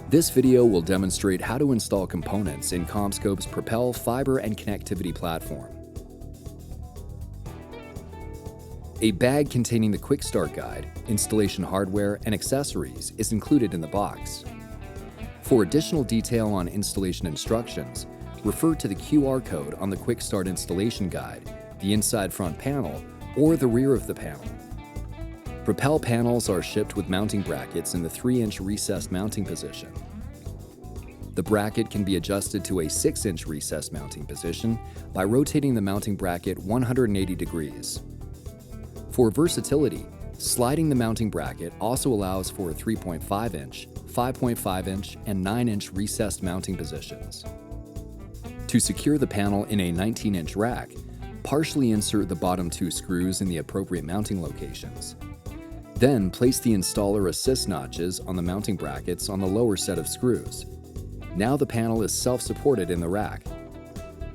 This video will demonstrate how to install components in CommScope's Propel fiber and connectivity platform. A bag containing the Quick Start Guide, installation hardware, and accessories is included in the box. For additional detail on installation instructions, refer to the QR code on the Quick Start installation guide, the inside front panel, or the rear of the panel. Propel panels are shipped with mounting brackets in the 3-inch recessed mounting position. The bracket can be adjusted to a 6-inch recessed mounting position by rotating the mounting bracket 180 degrees. For versatility, sliding the mounting bracket also allows for 3.5-inch, 5.5-inch, and 9-inch recessed mounting positions. To secure the panel in a 19-inch rack, partially insert the bottom 2 screws in the appropriate mounting locations. Then place the installer assist notches on the mounting brackets on the lower set of screws. Now the panel is self-supported in the rack.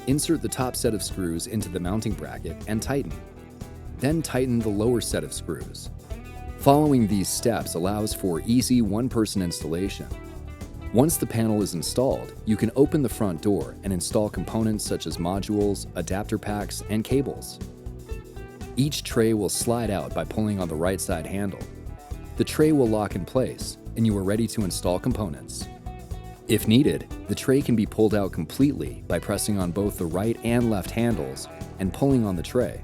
Insert the top set of screws into the mounting bracket and tighten. Then tighten the lower set of screws. Following these steps allows for easy one-person installation. Once the panel is installed, you can open the front door and install components such as modules, adapter packs, and cables. Each tray will slide out by pulling on the right side handle. The tray will lock in place, and you are ready to install components. If needed, the tray can be pulled out completely by pressing on both the right and left handles and pulling on the tray.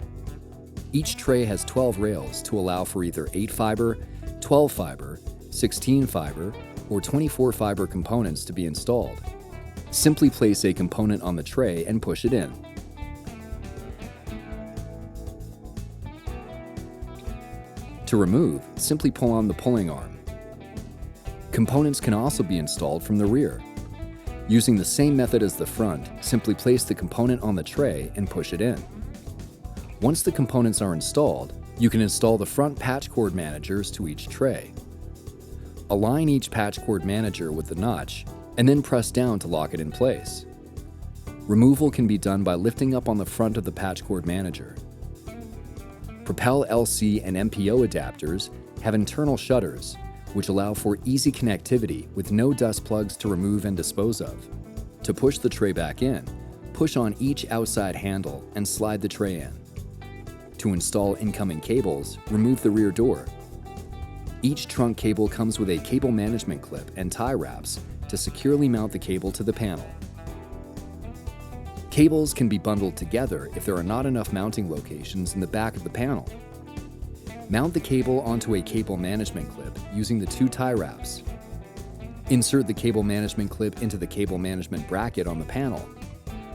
Each tray has 12 rails to allow for either 8-fiber, 12-fiber, 16-fiber, or 24-fiber components to be installed. Simply place a component on the tray and push it in. To remove, simply pull on the pulling arm. Components can also be installed from the rear. Using the same method as the front, simply place the component on the tray and push it in. Once the components are installed, you can install the front patch cord managers to each tray. Align each patch cord manager with the notch, and then press down to lock it in place. Removal can be done by lifting up on the front of the patch cord manager. Propel LC and MPO adapters have internal shutters, which allow for easy connectivity with no dust plugs to remove and dispose of. To push the tray back in, push on each outside handle and slide the tray in. To install incoming cables, remove the rear door. Each trunk cable comes with a cable management clip and tie wraps to securely mount the cable to the panel. Cables can be bundled together if there are not enough mounting locations in the back of the panel. Mount the cable onto a cable management clip using the 2 tie wraps. Insert the cable management clip into the cable management bracket on the panel.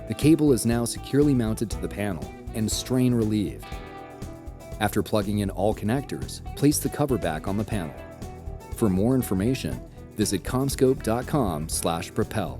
The cable is now securely mounted to the panel and strain relieved. After plugging in all connectors, place the cover back on the panel. For more information, visit CommScope.com/Propel.